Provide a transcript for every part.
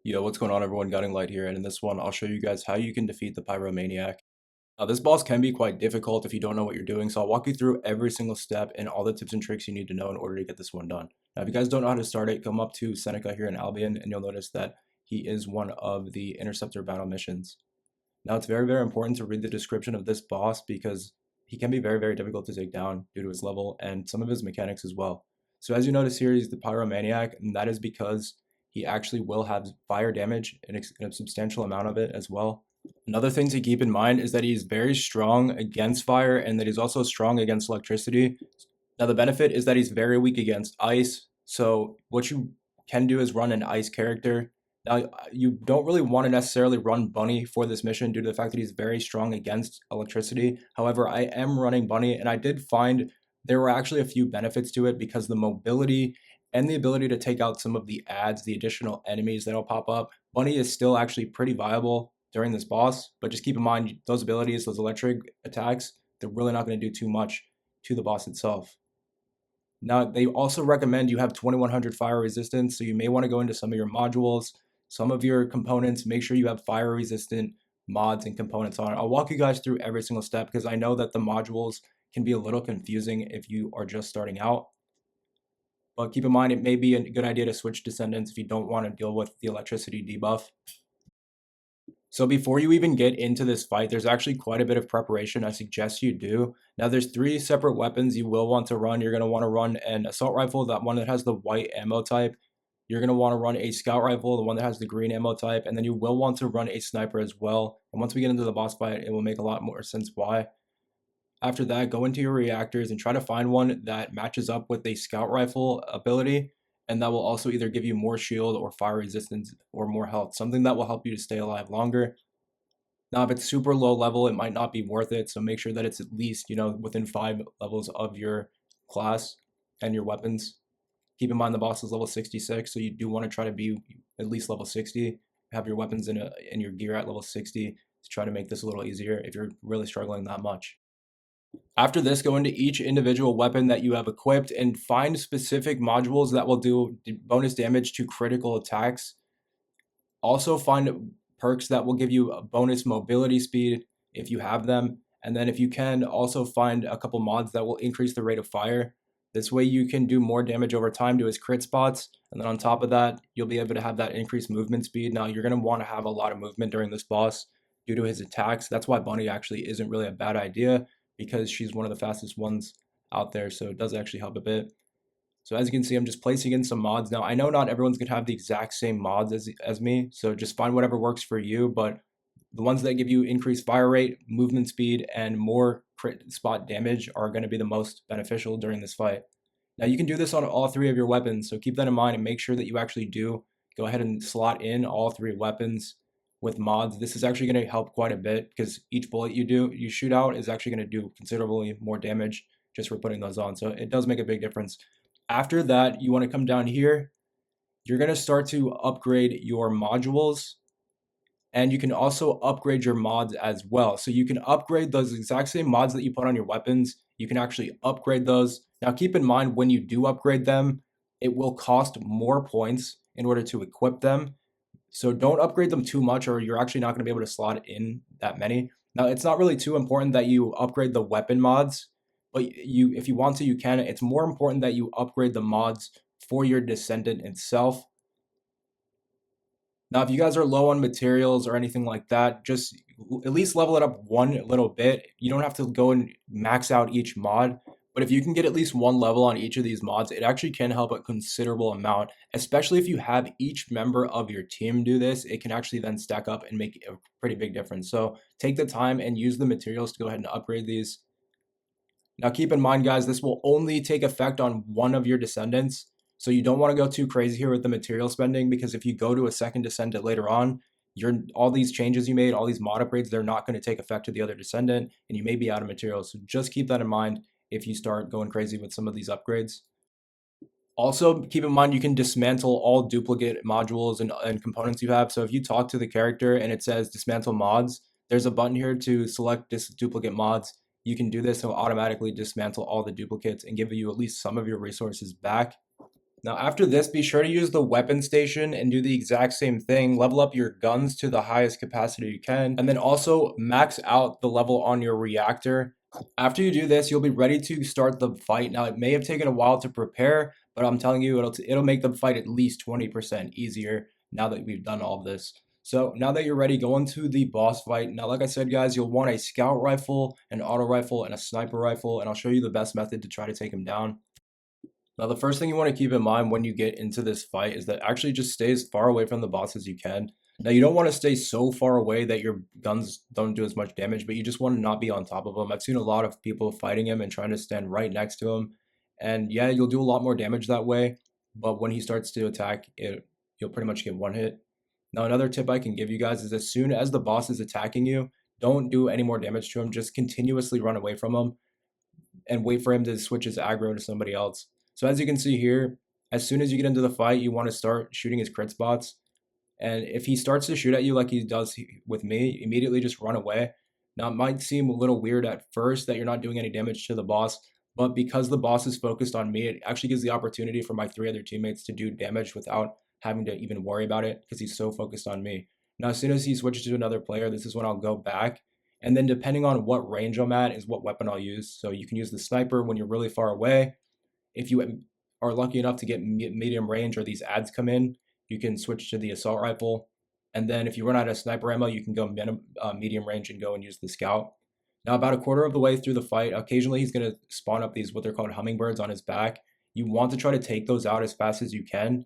Yo, what's going on everyone? Guiding Light here, and in this one I'll show you guys how you can defeat the Pyromaniac. This boss can be quite difficult if you don't know what you're doing, so I'll walk you through every single step and all the tips and tricks you need to know in order to get this one done. Now if you guys don't know how to start it, come up to Seneca here in Albion and you'll notice that he is one of the Intercept Battle missions. Now it's very important to read the description of this boss because he can be very difficult to take down due to his level and some of his mechanics as well. So as you notice here, he's the Pyromaniac, and that is because he actually will have fire damage and a substantial amount of it as well. Another thing to keep in mind is that he's very strong against fire and that he's also strong against electricity. Now the benefit is that he's very weak against ice, so what you can do is run an ice character. Now you don't really want to necessarily run Bunny for this mission due to the fact that he's very strong against electricity. However, I am running Bunny and I did find there were actually a few benefits to it because the mobility and the ability to take out some of the ads, the additional enemies that'll pop up. Bunny is still actually pretty viable during this boss, but just keep in mind those abilities, those electric attacks, they're really not going to do too much to the boss itself. Now, they also recommend you have 2100 fire resistance, so you may want to go into some of your modules, some of your components, make sure you have fire resistant mods and components on it. I'll walk you guys through every single step because I know that the modules can be a little confusing if you are just starting out. But keep in mind, it may be a good idea to switch descendants if you don't want to deal with the electricity debuff. So before you even get into this fight, there's actually quite a bit of preparation I suggest you do. Now there's 3 separate weapons you will want to run. You're going to want to run an assault rifle, that one that has the white ammo type. You're going to want to run a scout rifle, the one that has the green ammo type. And then you will want to run a sniper as well. And once we get into the boss fight, it will make a lot more sense why. After that, go into your reactors and try to find one that matches up with a scout rifle ability, and that will also either give you more shield or fire resistance or more health, something that will help you to stay alive longer. Now, if it's super low level, it might not be worth it, so make sure that it's at least, within 5 levels of your class and your weapons. Keep in mind the boss is level 66, so you do want to try to be at least level 60, have your weapons in your gear at level 60 to try to make this a little easier if you're really struggling that much. After this, go into each individual weapon that you have equipped and find specific modules that will do bonus damage to critical attacks. Also find perks that will give you a bonus mobility speed if you have them. And then if you can, also find a couple mods that will increase the rate of fire. This way you can do more damage over time to his crit spots. And then on top of that, you'll be able to have that increased movement speed. Now you're going to want to have a lot of movement during this boss due to his attacks. That's why Bunny actually isn't really a bad idea, because she's one of the fastest ones out there, so it does actually help a bit. So as you can see, I'm just placing in some mods. Now, I know not everyone's going to have the exact same mods as me, so just find whatever works for you, but the ones that give you increased fire rate, movement speed, and more crit spot damage are going to be the most beneficial during this fight. Now, you can do this on all 3 of your weapons, so keep that in mind and make sure that you actually do go ahead and slot in all 3 weapons with mods. This is actually going to help quite a bit because each bullet you shoot out is actually going to do considerably more damage just for putting those on. So it does make a big difference. After that, you want to come down here. You're going to start to upgrade your modules, and you can also upgrade your mods as well. So you can upgrade those exact same mods that you put on your weapons. You can actually upgrade those. Now keep in mind, when you do upgrade them, it will cost more points in order to equip them. So don't upgrade them too much, or you're actually not going to be able to slot in that many. Now, it's not really too important that you upgrade the weapon mods, but if you want to, you can. It's more important that you upgrade the mods for your descendant itself. Now, if you guys are low on materials or anything like that, just at least level it up one little bit. You don't have to go and max out each mod, but if you can get at least 1 level on each of these mods, it actually can help a considerable amount, especially if you have each member of your team do this. It can actually then stack up and make a pretty big difference. So take the time and use the materials to go ahead and upgrade these. Now keep in mind, guys, this will only take effect on one of your descendants. So you don't want to go too crazy here with the material spending, because if you go to a second descendant later on, all these changes you made, all these mod upgrades, they're not going to take effect to the other descendant, and you may be out of materials. So just keep that in mind if you start going crazy with some of these upgrades. Also, keep in mind you can dismantle all duplicate modules and components you have. So if you talk to the character and it says dismantle mods, there's a button here to select duplicate mods. You can do this, and it'll automatically dismantle all the duplicates and give you at least some of your resources back. Now after this, be sure to use the weapon station and do the exact same thing. Level up your guns to the highest capacity you can, and then also max out the level on your reactor. After you do this, you'll be ready to start the fight. Now it may have taken a while to prepare, but I'm telling you, it'll make the fight at least 20% easier now that we've done all this. So now that you're ready, go into the boss fight. Now, like I said, guys, you'll want a scout rifle, an auto rifle, and a sniper rifle, and I'll show you the best method to try to take him down. Now, the first thing you want to keep in mind when you get into this fight is that actually just stay as far away from the boss as you can. Now, you don't want to stay so far away that your guns don't do as much damage, but you just want to not be on top of him. I've seen a lot of people fighting him and trying to stand right next to him. And yeah, you'll do a lot more damage that way, but when he starts to attack, you'll pretty much get one hit. Now, another tip I can give you guys is as soon as the boss is attacking you, don't do any more damage to him. Just continuously run away from him and wait for him to switch his aggro to somebody else. So as you can see here, as soon as you get into the fight, you want to start shooting his crit spots. And if he starts to shoot at you like he does with me, immediately just run away. Now, it might seem a little weird at first that you're not doing any damage to the boss, but because the boss is focused on me, it actually gives the opportunity for my 3 other teammates to do damage without having to even worry about it because he's so focused on me. Now, as soon as he switches to another player, this is when I'll go back. And then depending on what range I'm at is what weapon I'll use. So you can use the sniper when you're really far away. If you are lucky enough to get medium range or these ads come in, you can switch to the assault rifle. And then if you run out of sniper ammo, you can go medium range and go and use the scout. Now, about a quarter of the way through the fight, occasionally he's going to spawn up these what they're called hummingbirds on his back. You want to try to take those out as fast as you can.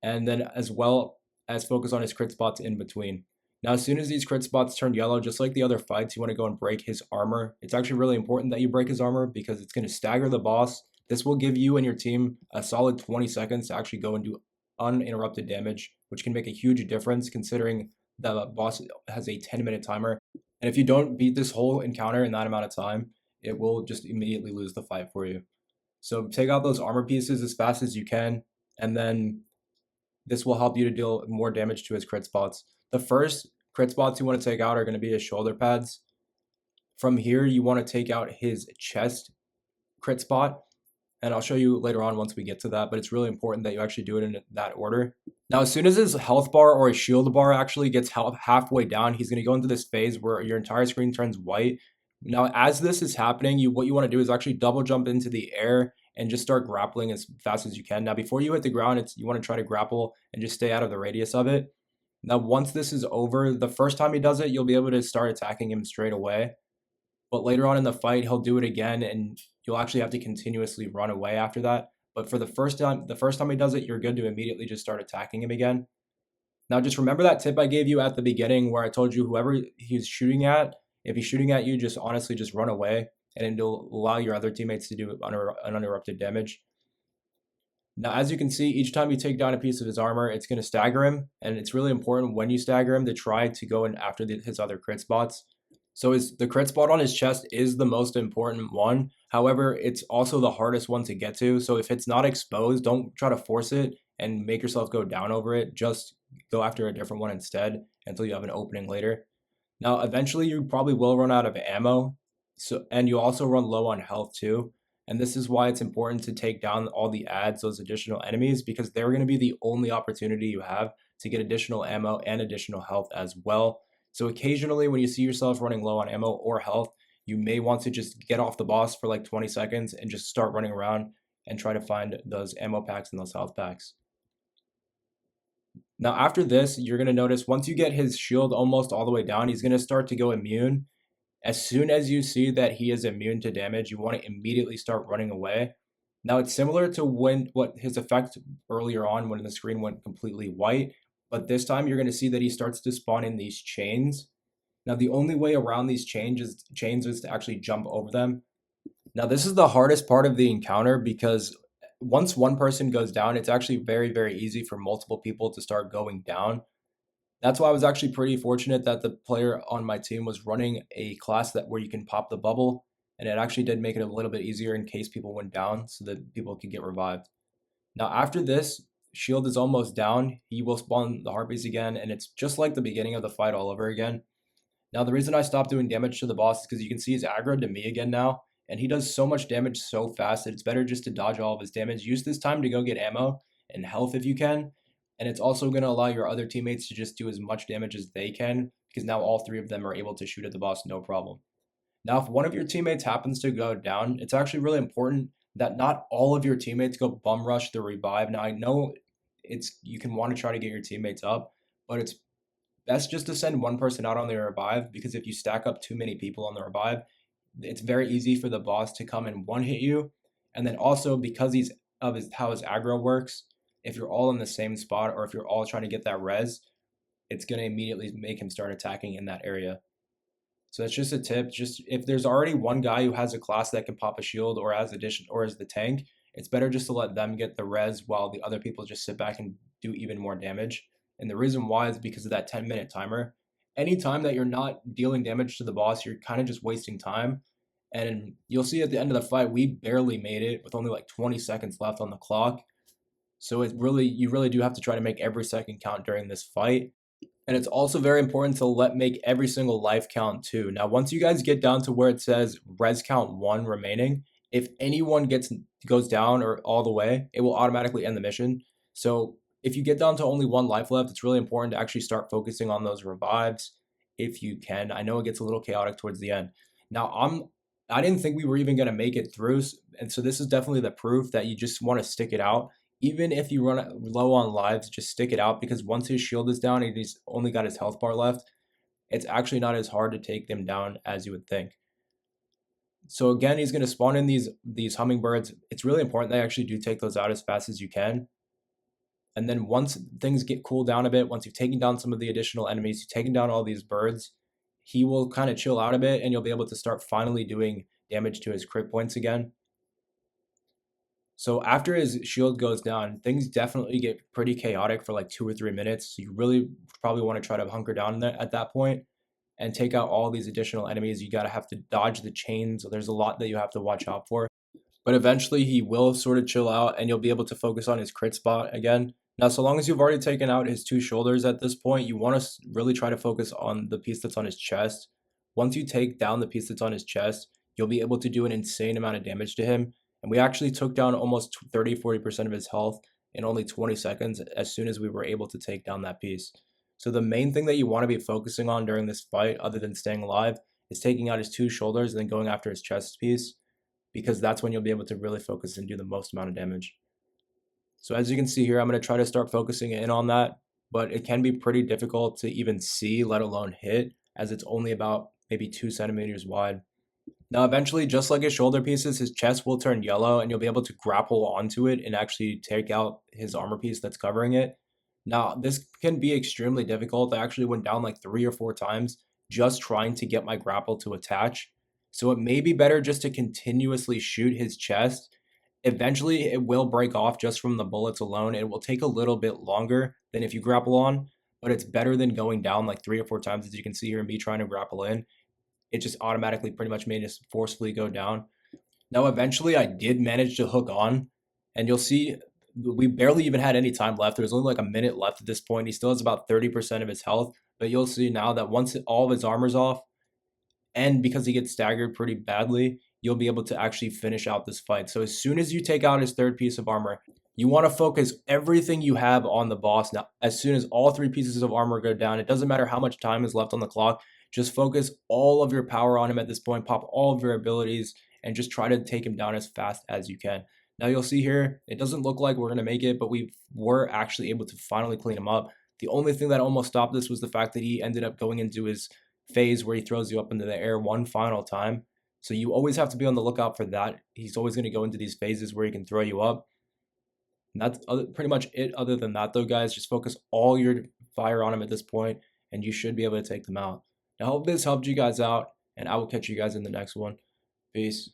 And then as well as focus on his crit spots in between. Now, as soon as these crit spots turn yellow, just like the other fights, you want to go and break his armor. It's actually really important that you break his armor because it's going to stagger the boss. This will give you and your team a solid 20 seconds to actually go and do uninterrupted damage, which can make a huge difference considering the boss has a 10-minute timer. And if you don't beat this whole encounter in that amount of time, it will just immediately lose the fight for you. So take out those armor pieces as fast as you can, and then this will help you to deal more damage to his crit spots. The first crit spots you want to take out are going to be his shoulder pads. From here, you want to take out his chest crit spot. And I'll show you later on once we get to that, but it's really important that you actually do it in that order. Now, as soon as his health bar or his shield bar actually gets halfway down, he's going to go into this phase where your entire screen turns white. Now, as this is happening, what you want to do is actually double jump into the air and just start grappling as fast as you can. Now, before you hit the ground, you want to try to grapple and just stay out of the radius of it. Now, once this is over, the first time he does it, you'll be able to start attacking him straight away. But later on in the fight, he'll do it again, and you'll actually have to continuously run away after that. But for the first time he does it, you're good to immediately just start attacking him again. Now, just remember that tip I gave you at the beginning where I told you whoever he's shooting at, if he's shooting at you, just honestly just run away, and it'll allow your other teammates to do uninterrupted damage. Now, as you can see, each time you take down a piece of his armor, it's going to stagger him, and it's really important when you stagger him to try to go in after his other crit spots. So the crit spot on his chest is the most important one. However, it's also the hardest one to get to. So if it's not exposed, don't try to force it and make yourself go down over it. Just go after a different one instead until you have an opening later. Now, eventually you probably will run out of ammo. And you also run low on health too. And this is why it's important to take down all the ads, those additional enemies, because they're going to be the only opportunity you have to get additional ammo and additional health as well. So occasionally when you see yourself running low on ammo or health, you may want to just get off the boss for like 20 seconds and just start running around and try to find those ammo packs and those health packs. Now after this, you're going to notice once you get his shield almost all the way down, he's going to start to go immune. As soon as you see that he is immune to damage, you want to immediately start running away. Now it's similar to what his effect earlier on when the screen went completely white. But this time you're going to see that he starts to spawn in these chains. Now the only way around these chains is to actually jump over them. Now this is the hardest part of the encounter because once one person goes down, it's actually very, very easy for multiple people to start going down. That's why I was actually pretty fortunate that the player on my team was running a class where you can pop the bubble, and it actually did make it a little bit easier in case people went down so that people could get revived. Now after this, shield is almost down, he will spawn the harpies again, and it's just like the beginning of the fight all over again. Now the reason I stopped doing damage to the boss is because you can see he's aggroed to me again now, and he does so much damage so fast that it's better just to dodge all of his damage. Use this time to go get ammo and health if you can, and it's also going to allow your other teammates to just do as much damage as they can, because now all three of them are able to shoot at the boss no problem. Now, if one of your teammates happens to go down, it's actually really important that not all of your teammates go bum rush the revive. Now, I know you can want to try to get your teammates up, but it's best just to send one person out on the revive, because if you stack up too many people on the revive, it's very easy for the boss to come and one hit you. And then also, because how his aggro works, if you're all in the same spot or if you're all trying to get that res, it's going to immediately make him start attacking in that area. So that's just a tip. Just if there's already one guy who has a class that can pop a shield or as the tank, it's better just to let them get the res while the other people just sit back and do even more damage. And the reason why is because of that 10-minute timer. Anytime that you're not dealing damage to the boss, you're kind of just wasting time. And you'll see at the end of the fight, we barely made it with only like 20 seconds left on the clock. So you really do have to try to make every second count during this fight. And it's also very important to make every single life count too. Now, once you guys get down to where it says res count 1 remaining, if anyone goes down or all the way, it will automatically end the mission. So if you get down to only 1 life left, it's really important to actually start focusing on those revives if you can. I know it gets a little chaotic towards the end. Now, I didn't think we were even going to make it through, and so this is definitely the proof that you just want to stick it out. Even if you run low on lives, just stick it out, because once his shield is down and he's only got his health bar left, it's actually not as hard to take them down as you would think. So again, he's going to spawn in these hummingbirds. It's really important they actually do take those out as fast as you can. And then once things get cooled down a bit, once you've taken down some of the additional enemies, you've taken down all these birds, he will kind of chill out a bit and you'll be able to start finally doing damage to his crit points again. So after his shield goes down, things definitely get pretty chaotic for like 2 or 3 minutes. So you really probably want to try to hunker down at that point and take out all these additional enemies. You got to have to dodge the chains. So there's a lot that you have to watch out for. But eventually he will sort of chill out and you'll be able to focus on his crit spot again. Now, so long as you've already taken out his 2 shoulders at this point, you want to really try to focus on the piece that's on his chest. Once you take down the piece that's on his chest, you'll be able to do an insane amount of damage to him. And we actually took down almost 30-40% of his health in only 20 seconds as soon as we were able to take down that piece. So the main thing that you want to be focusing on during this fight, other than staying alive, is taking out his 2 shoulders and then going after his chest piece, because that's when you'll be able to really focus and do the most amount of damage. So as you can see here, I'm going to try to start focusing in on that, but it can be pretty difficult to even see, let alone hit, as it's only about maybe 2 centimeters wide. Now, eventually, just like his shoulder pieces, his chest will turn yellow and you'll be able to grapple onto it and actually take out his armor piece that's covering it. Now, this can be extremely difficult. I actually went down like 3 or 4 times just trying to get my grapple to attach. So it may be better just to continuously shoot his chest. Eventually, it will break off just from the bullets alone. It will take a little bit longer than if you grapple on, but it's better than going down like 3 or 4 times, as you can see here, me trying to grapple in. It just automatically pretty much made us forcefully go down. Now, eventually, I did manage to hook on, and you'll see we barely even had any time left. There's only like a minute left at this point. He still has about 30% of his health, but you'll see now that once all of his armor's off, and because he gets staggered pretty badly, you'll be able to actually finish out this fight. So as soon as you take out his 3rd piece of armor, you want to focus everything you have on the boss. Now, as soon as all 3 pieces of armor go down, it doesn't matter how much time is left on the clock. Just focus all of your power on him at this point, pop all of your abilities, and just try to take him down as fast as you can. Now you'll see here, it doesn't look like we're going to make it, but we were actually able to finally clean him up. The only thing that almost stopped this was the fact that he ended up going into his phase where he throws you up into the air one final time. So you always have to be on the lookout for that. He's always going to go into these phases where he can throw you up. And that's pretty much it. Other than that, though, guys, just focus all your fire on him at this point, and you should be able to take them out. I hope this helped you guys out, and I will catch you guys in the next one. Peace.